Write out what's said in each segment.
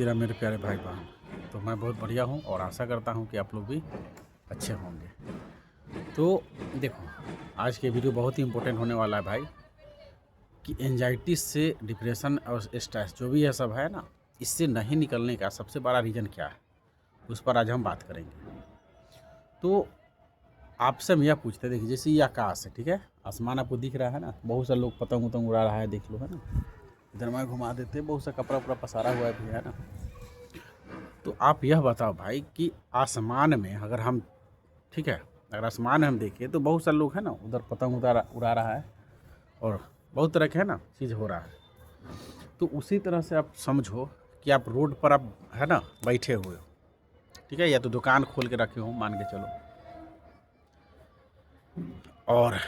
श्री राम मेरे प्यारे भाई बहन। तो मैं बहुत बढ़िया हूँ और आशा करता हूँ कि आप लोग भी अच्छे होंगे। तो देखो, आज के वीडियो बहुत ही इम्पोर्टेंट होने वाला है भाई, कि एंजाइटी से डिप्रेशन और स्ट्रेस जो भी है सब है ना, इससे नहीं निकलने का सबसे बड़ा रीज़न क्या है, उस पर आज हम बात करेंगे। तो आपसे हम यह पूछते हैं, देखिए जैसे ये आकाश है, ठीक है, आसमान आपको दिख रहा है ना, बहुत सारे लोग पतंग उतंग उड़ा रहा है, देख लो, है ना, इधर मैं घुमा देते हैं, बहुत सा कपड़ा उपड़ा पसारा हुआ भी है ना। तो आप यह बताओ भाई कि आसमान में अगर हम, ठीक है, अगर आसमान में हम देखें तो बहुत सारे लोग हैं ना, उधर पतंग उड़ा रहा है और बहुत तरह के है ना चीज़ हो रहा है। तो उसी तरह से आप समझो कि आप रोड पर आप है ना बैठे हुए हो, ठीक है, या तो दुकान खोल के रखे हो मान के चलो, और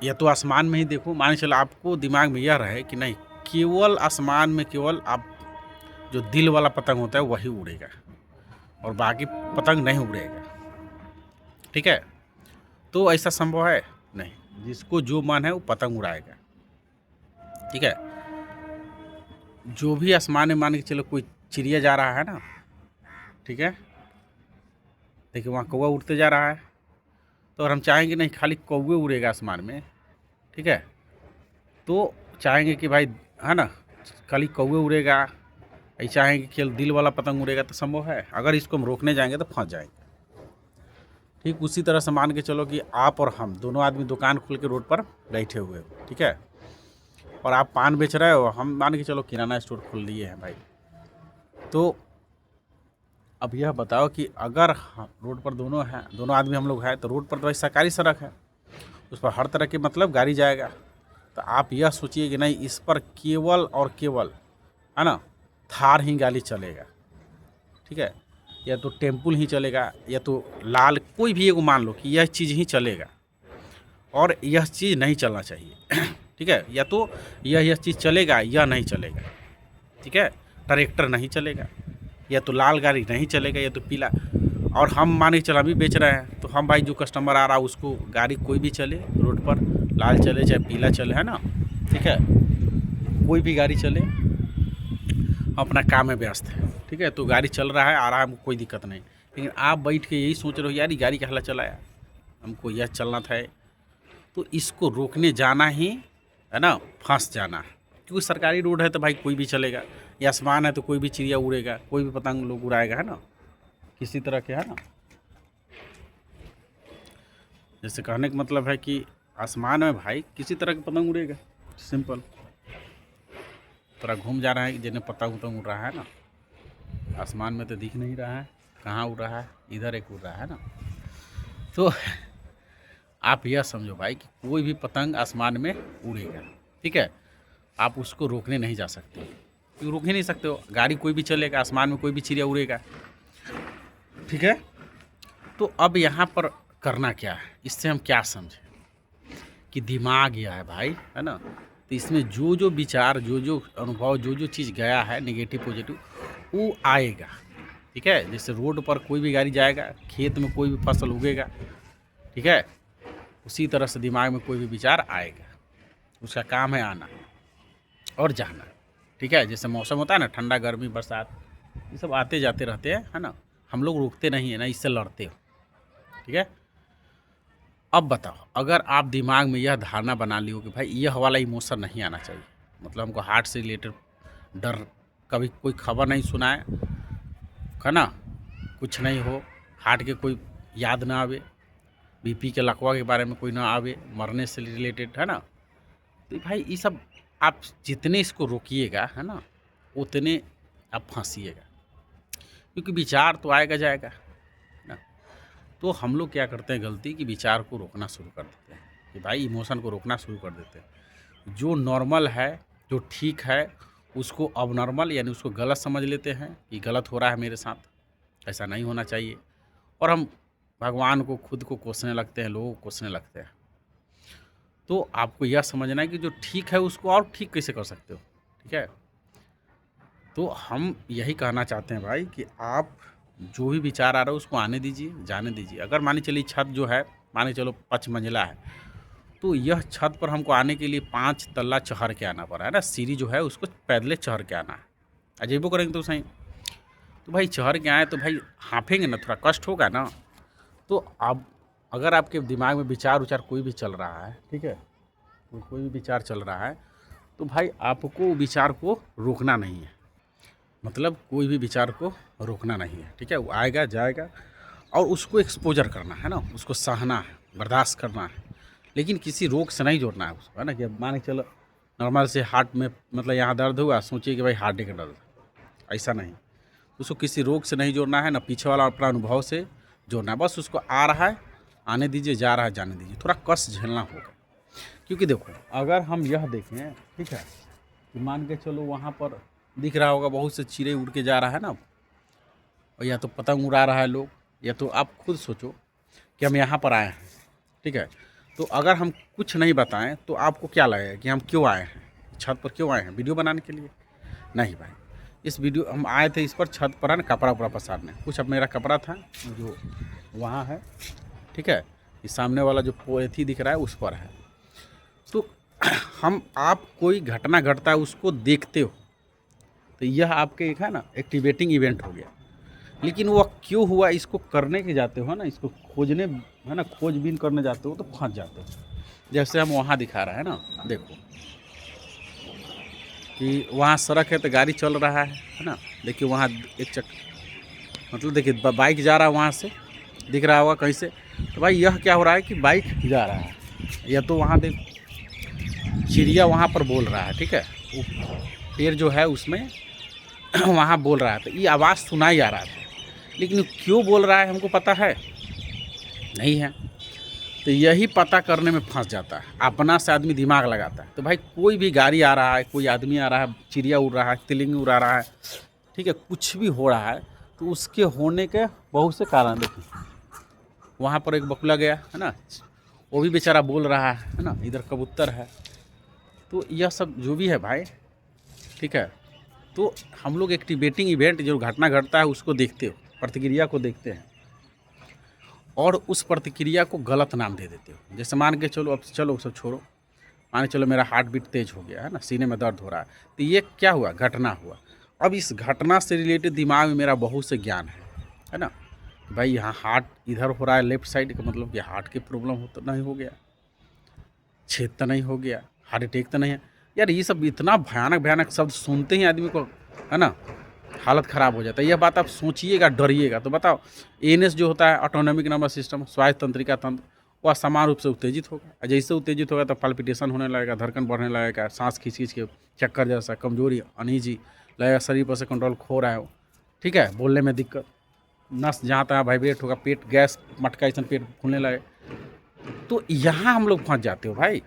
या तो आसमान में ही देखो, मान के चलो आपको दिमाग में यह रहे कि नहीं, केवल आसमान में केवल आप जो दिल वाला पतंग होता है वही उड़ेगा और बाकी पतंग नहीं उड़ेगा, ठीक है। तो ऐसा संभव है नहीं, जिसको जो मन है वो पतंग उड़ाएगा, ठीक है। जो भी आसमान में मान के चलो कोई चिड़िया जा रहा है ना, ठीक है, देखिए वहाँ कौवा उड़ते जा रहा है, तो अगर हम चाहेंगे नहीं खाली कौवे उड़ेगा आसमान में, ठीक है, तो चाहेंगे कि भाई है ना खाली कौवे उड़ेगा, ऐसा चाहेंगे कि केवल दिल वाला पतंग उड़ेगा, तो संभव है? अगर इसको हम रोकने जाएंगे तो फंस जाएंगे। ठीक उसी तरह से मान के चलो कि आप और हम दोनों आदमी दुकान खोल के रोड पर बैठे हुए हो, ठीक है, और आप पान बेच रहे हो, हम मान के चलो किराना स्टोर खोल लिए हैं भाई। तो अब यह बताओ कि अगर रोड पर दोनों आदमी हम लोग हैं, तो रोड पर तो भाई सरकारी सड़क है, उस पर हर तरह के मतलब गाड़ी जाएगा। तो आप यह सोचिए कि नहीं, इस पर केवल और केवल है ना थार ही गाड़ी चलेगा, ठीक है, या तो टेम्पल ही चलेगा, या तो लाल कोई भी एगो मान लो कि यह चीज़ ही चलेगा और यह चीज़ नहीं चलना चाहिए ठीक है, या तो यह चीज़ चलेगा या नहीं चलेगा, ठीक है, ट्रैक्टर नहीं चलेगा, या तो लाल गाड़ी नहीं चलेगा, या तो पीला। और हम मान के चला भी बेच रहे हैं, तो हम भाई जो कस्टमर आ रहा है उसको गाड़ी कोई भी चले रोड पर, लाल चले चाहे पीला चले, है ना, ठीक है, कोई भी गाड़ी चले, अपना काम में व्यस्त है, ठीक है, तो गाड़ी चल रहा है आ रहा है, हमको कोई दिक्कत नहीं। लेकिन आप बैठ के यही सोच रहे हो यार ये गाड़ी क्या चलाया, हमको यह चलना था, तो इसको रोकने जाना ही है ना फंस जाना है। क्योंकि सरकारी रोड है तो भाई कोई भी चलेगा, या आसमान है तो कोई भी चिड़िया उड़ेगा, कोई भी पतंग लोग उड़ाएगा, है ना, किसी तरह के, है ना। जैसे कहने का मतलब है कि आसमान में भाई किसी तरह की पतंग उड़ेगा, सिंपल। थोड़ा घूम जा रहा है कि जिन्हें पतंग उतंग उड़ रहा है ना, आसमान में तो दिख नहीं रहा है कहाँ उड़ रहा है, इधर एक उड़ रहा है ना। तो आप यह समझो भाई कि कोई भी पतंग आसमान में उड़ेगा, ठीक है, आप उसको रोकने नहीं जा सकते, क्योंकि रोक ही नहीं सकते हो, गाड़ी कोई भी चलेगा, आसमान में कोई भी चिड़िया उड़ेगा, ठीक है। तो अब यहाँ पर करना क्या है, इससे हम क्या समझें कि दिमाग यह है भाई, है ना, तो इसमें जो जो विचार, जो जो अनुभव, जो जो चीज़ गया है नेगेटिव पॉजिटिव, वो आएगा, ठीक है। जैसे रोड पर कोई भी गाड़ी जाएगा, खेत में कोई भी फसल उगेगा, ठीक है, उसी तरह से दिमाग में कोई भी विचार आएगा, उसका काम है आना और जाना, ठीक है। जैसे मौसम होता है ना, ठंडा गर्मी बरसात, ये सब आते जाते रहते हैं, है ना, हम लोग रोकते नहीं है ना, इससे लड़ते हो, ठीक है। अब बताओ, अगर आप दिमाग में यह धारणा बना ली हो कि भाई यह वाला इमोशन नहीं आना चाहिए, मतलब हमको हार्ट से रिलेटेड डर, कभी कोई खबर नहीं सुनाए, है ना, कुछ नहीं हो, हार्ट के कोई याद ना आवे, बीपी के लकवा के बारे में कोई ना आवे, मरने से रिलेटेड, है ना, तो भाई ये सब आप जितने इसको रोकिएगा, है ना, उतने आप फंसिएगा, क्योंकि विचार तो आएगा जाएगा ना। तो हम लोग क्या करते हैं गलती, कि विचार को रोकना शुरू कर देते हैं, कि भाई इमोशन को रोकना शुरू कर देते हैं। जो नॉर्मल है, जो ठीक है, उसको अब नॉर्मल यानी उसको गलत समझ लेते हैं कि गलत हो रहा है मेरे साथ, ऐसा नहीं होना चाहिए, और हम भगवान को, खुद को कोसने लगते हैं, लोगों को कोसने लगते हैं। तो आपको यह समझना है कि जो ठीक है उसको और ठीक कैसे कर सकते हो, ठीक है। तो हम यही कहना चाहते हैं भाई कि आप जो भी विचार आ रहा है उसको आने दीजिए, जाने दीजिए। अगर मान के चलिए छत जो है, मान के चलो 5 मंजिला है, तो यह छत पर हमको आने के लिए 5 तल्ला चढ़ के आना पड़ा है ना, सीढ़ी जो है उसको पैदले चढ़ के आना है, अजेबो करेंगे तो सही। तो भाई चढ़ के आए तो भाई हाँफेंगे ना, थोड़ा कष्ट होगा ना। तो अब अगर आपके दिमाग में विचार उचार कोई भी चल रहा है, ठीक है, कोई भी विचार चल रहा है, तो भाई आपको विचार को रोकना नहीं है। मतलब कोई भी विचार को रोकना नहीं है, ठीक है। वो आएगा जाएगा और उसको एक्सपोजर करना है ना, उसको सहना है, बर्दाश्त करना है, लेकिन किसी रोग से नहीं जोड़ना है उसको, है ना। कि अब मान के चलो नॉर्मल से हार्ट में मतलब यहाँ दर्द हुआ, सोचिए कि भाई हार्ट का दर्द, ऐसा नहीं। उसको किसी रोग से नहीं जोड़ना है ना, पीछे वाला अपना अनुभव से जोड़ना है। बस उसको आ रहा है आने दीजिए, जा रहा है जाने दीजिए, थोड़ा कष्ट झेलना होगा। क्योंकि देखो अगर हम यह देखें, ठीक है, कि मान के चलो वहाँ पर दिख रहा होगा बहुत से चिड़ै उड़ के जा रहा है ना, और या तो पतंग उड़ा रहा है लोग, या तो आप खुद सोचो कि हम यहाँ पर आए हैं, ठीक है, तो अगर हम कुछ नहीं बताएं तो आपको क्या लगेगा कि हम क्यों आए हैं, छत पर क्यों आए हैं, वीडियो बनाने के लिए? नहीं भाई, इस वीडियो हम आए थे इस पर छत पर है ना कपड़ा उपड़ा पसारने। कुछ अब मेरा कपड़ा था जो वहाँ है, ठीक है, इस सामने वाला जो पोथी दिख रहा है उस पर है। तो हम आप कोई घटना घटता है उसको देखते हो, तो यह आपके एक है ना एक्टिवेटिंग इवेंट हो गया। लेकिन वह क्यों हुआ इसको करने के जाते हो ना, इसको खोजने है ना, खोजबीन करने जाते हो तो फंस जाते हो। जैसे हम वहाँ दिखा रहा है ना, देखो कि वहाँ सड़क है तो गाड़ी चल रहा है ना। देखिए वहाँ एक मतलब देखिए बाइक जा रहा है, वहाँ से दिख रहा होगा कहीं से। तो भाई यह क्या हो रहा है कि बाइक जा रहा है, या तो वहाँ देख चिड़िया वहाँ पर बोल रहा है, ठीक है, वो पेड़ जो है उसमें वहाँ बोल रहा है, तो ये आवाज़ सुनाई आ रहा था। लेकिन क्यों बोल रहा है हमको पता है नहीं है। तो यही पता करने में फंस जाता है, अपना से आदमी दिमाग लगाता है। तो भाई कोई भी गाड़ी आ रहा है, कोई आदमी आ रहा है, चिड़िया उड़ रहा है, तिलिंग उड़ा रहा है, ठीक है, कुछ भी हो रहा है, तो उसके होने के बहुत से कारण। देखिए वहाँ पर एक बकुला गया है ना, वो भी बेचारा बोल रहा है ना, इधर कबूतर है। तो यह सब जो भी है भाई, ठीक है, तो हम लोग एक्टिवेटिंग इवेंट जो घटना घटता है उसको देखते हो, प्रतिक्रिया को देखते हैं और उस प्रतिक्रिया को गलत नाम दे देते हो। जैसे मान के चलो, अब चलो सब छोड़ो, मान के चलो मेरा हार्ट बीट तेज हो गया है ना, सीने में दर्द हो रहा है, तो ये क्या हुआ, घटना हुआ। अब इस घटना से रिलेटेड दिमाग में मेरा बहुत से ज्ञान है ना। भाई यहाँ हार्ट इधर हो रहा है लेफ्ट साइड का, मतलब कि हार्ट की प्रॉब्लम हो तो नहीं हो गया, छेद तो नहीं हो गया, हार्ट अटैक तो नहीं है यार। ये सब इतना भयानक भयानक शब्द सुनते ही आदमी को है ना हालत ख़राब हो जाता है। यह बात आप सोचिएगा, डरिएगा। तो बताओ एएनएस जो होता है, ऑटोनॉमिक नर्वस सिस्टम, स्वायत्त तंत्रिका तंत्र, वह समान रूप से उत्तेजित होगा। और जैसे उत्तेजित होगा तो पाल्पिटेशन होने लगेगा, धड़कन बढ़ने लगेगा, सांस खींच खींच के, चक्कर जैसा, कमजोरी, अनईजी लगेगा, शरीर पर से कंट्रोल खो रहा हो, ठीक है, बोलने में दिक्कत, नस जहाँ तहाँ वाइब्रेट होगा, पेट गैस मटका ऐसा पेट फूलने लगे। तो यहाँ हम लोग फंस जाते हो भाई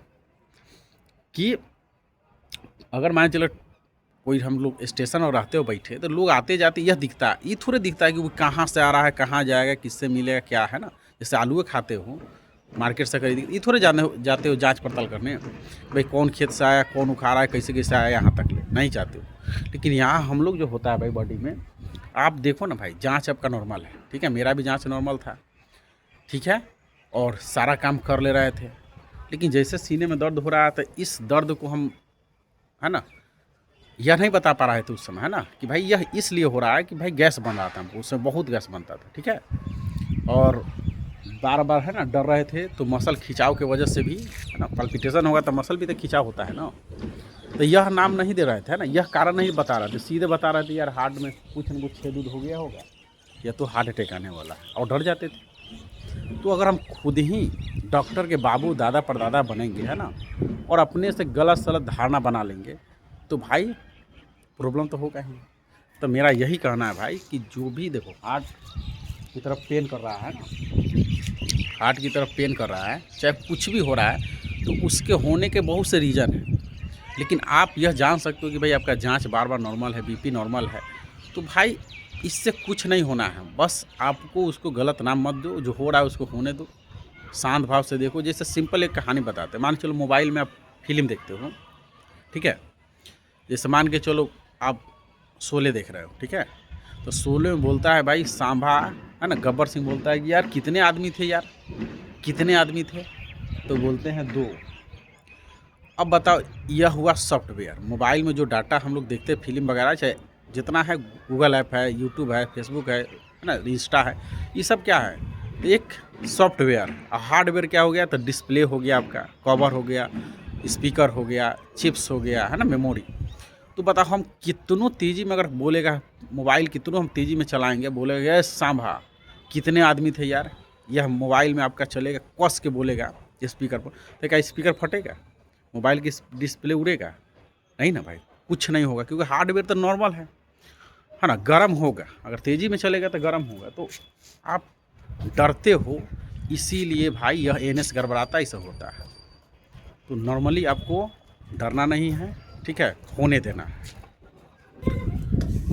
कि अगर मान चलो कोई हम लोग स्टेशन और रहते हो बैठे, तो लोग आते जाते यह दिखता है, ये थोड़े दिखता है कि वो कहाँ से आ रहा है, कहाँ जाएगा, किससे मिलेगा, क्या है ना। जैसे आलूए खाते हो मार्केट से खरीद, ये थोड़े जाते हो जांच पड़ताल करने, भाई कौन खेत से आया, कौन उखाड़ा है, कैसे कैसे आया, यहाँ तक ले नहीं जाते हो। लेकिन यहाँ हम लोग जो होता है भाई बॉडी में, आप देखो ना भाई, जाँच आपका नॉर्मल है, ठीक है, मेरा भी जाँच नॉर्मल था, ठीक है, और सारा काम कर ले रहे थे। लेकिन जैसे सीने में दर्द हो रहा है, तो इस दर्द को हम है ना यह नहीं बता पा रहे थे उस समय, है ना, कि भाई यह इसलिए हो रहा है कि भाई गैस बन रहा था हमको, उसमें बहुत गैस बनता था, ठीक है, और बार बार है ना डर रहे थे। तो मसल खिंचाव की वजह से भी है ना, पल्पिटेशन होगा तो मसल भी तो खिंचाव होता है ना। तो यह नाम नहीं दे रहे थे, है ना, यह कारण नहीं बता रहे थे, सीधे बता रहे थे यार हार्ट में कुछ न कुछ छेद हो गया होगा, या तो हार्ट अटैक आने वाला है, और डर जाते थे। तो अगर हम खुद ही डॉक्टर के बाबू दादा परदादा बनेंगे, है ना, और अपने से गलत सलत धारणा बना लेंगे, तो भाई प्रॉब्लम तो होगा ही। तो मेरा यही कहना है भाई कि जो भी देखो हार्ट की तरफ पेन कर रहा है ना, हार्ट की तरफ पेन कर रहा है, चाहे कुछ भी हो रहा है, तो उसके होने के बहुत से रीज़न हैं। लेकिन आप यह जान सकते हो कि भाई आपका जांच बार बार नॉर्मल है, बीपी नॉर्मल है, तो भाई इससे कुछ नहीं होना है। बस आपको उसको गलत नाम मत दो, जो हो रहा है उसको होने दो, शांत भाव से देखो। जैसे सिंपल एक कहानी बताते हैं, मान के चलो मोबाइल में आप फिल्म देखते हो, ठीक है, जैसे मान के चलो आप शोले देख रहे हो, ठीक है, तो शोले में बोलता है भाई सांभा, है ना, गब्बर सिंह बोलता है कि यार कितने आदमी थे यार, कितने आदमी थे, तो बोलते हैं 2। अब बताओ, यह हुआ सॉफ्टवेयर, मोबाइल में जो डाटा हम लोग देखते हैं फिल्म वगैरह, चाहे जितना है गूगल ऐप है, यूट्यूब है, फेसबुक है ना, इंस्टा है, ये सब क्या है, एक सॉफ्टवेयर। हार्डवेयर क्या हो गया, तो डिस्प्ले हो गया आपका, कवर हो गया, स्पीकर हो गया, चिप्स हो गया, है ना, मेमोरी। तो बताओ हम कितनों तेज़ी में अगर बोलेगा मोबाइल, कितनों हम तेज़ी में चलाएंगे, बोलेगा ये सांभा, कितने आदमी थे यार, यह मोबाइल में आपका चलेगा, कस के बोलेगा स्पीकर पर, तो क्या स्पीकर फटेगा, मोबाइल की डिस्प्ले उड़ेगा? नहीं ना भाई, कुछ नहीं होगा, क्योंकि हार्डवेयर तो नॉर्मल है ना, गर्म होगा, अगर तेज़ी में चलेगा तो गर्म होगा। तो आप डरते हो, इसीलिए भाई यह एनएस गड़बड़ाता ही सब होता है। तो नॉर्मली आपको डरना नहीं है, ठीक है, होने देना है।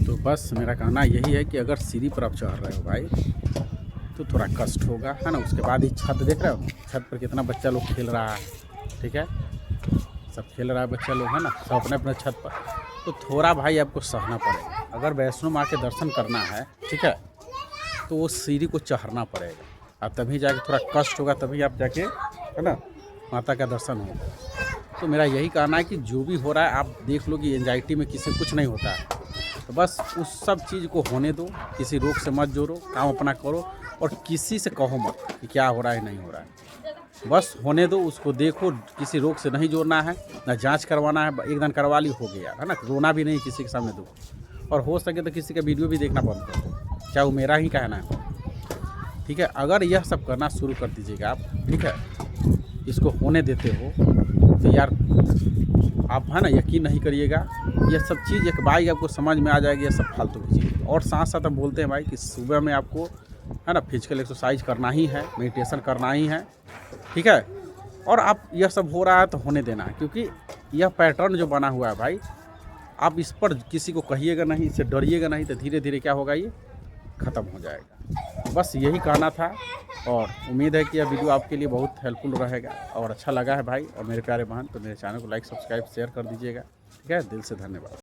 तो बस मेरा कहना यही है कि अगर सीढ़ी पर आप चढ़ रहे हो भाई, तो थोड़ा कष्ट होगा, है ना। उसके बाद ही छत देख रहे हो, छत पर कितना बच्चा लोग खेल रहा है, ठीक है, सब खेल रहा है बच्चा लोग, है ना, सब अपने अपने छत पर। तो थोड़ा भाई आपको सहना पड़ेगा। अगर वैष्णो माँ के दर्शन करना है, ठीक है, तो वो सीढ़ी को चढ़ना पड़ेगा, अब तभी जाके थोड़ा कष्ट होगा, तभी आप जाके, है ना, माता का दर्शन होगा। तो मेरा यही कहना है कि जो भी हो रहा है आप देख लो कि एंजाइटी में किसी कुछ नहीं होता है, तो बस उस सब चीज़ को होने दो, किसी रोग से मत जोड़ो, काम अपना करो, और किसी से कहो मत कि क्या हो रहा है नहीं हो रहा है, बस होने दो, उसको देखो, किसी रोग से नहीं जोड़ना है, ना जांच करवाना है, एक दिन करवा ली हो गया, है ना, रोना भी नहीं किसी के सामने दो, और हो सके तो किसी का वीडियो भी देखना बंद कर दो, चाहे वो मेरा ही कहना है, ठीक है। अगर यह सब करना शुरू कर दीजिएगा आप, ठीक है, इसको होने देते हो, तो यार आप, है ना, यकीन नहीं करिएगा, यह सब चीज़ एक बाई आपको समझ में आ जाएगी, ये सब फालतू की चीज़। और साथ साथ हम बोलते हैं भाई कि सुबह में आपको, है ना, फिजिकल एक्सरसाइज करना ही है, मेडिटेशन करना ही है, ठीक है। और आप यह सब हो रहा है तो होने देना है, क्योंकि यह पैटर्न जो बना हुआ है भाई, आप इस पर किसी को कहिएगा नहीं, इससे डरिएगा नहीं, तो धीरे धीरे क्या होगा, ये ख़त्म हो जाएगा। बस यही कहना था, और उम्मीद है कि यह वीडियो आपके लिए बहुत हेल्पफुल रहेगा और अच्छा लगा है भाई। और मेरे प्यारे बहन, तो मेरे चैनल को लाइक, सब्सक्राइब, शेयर कर दीजिएगा, ठीक है, दिल से धन्यवाद।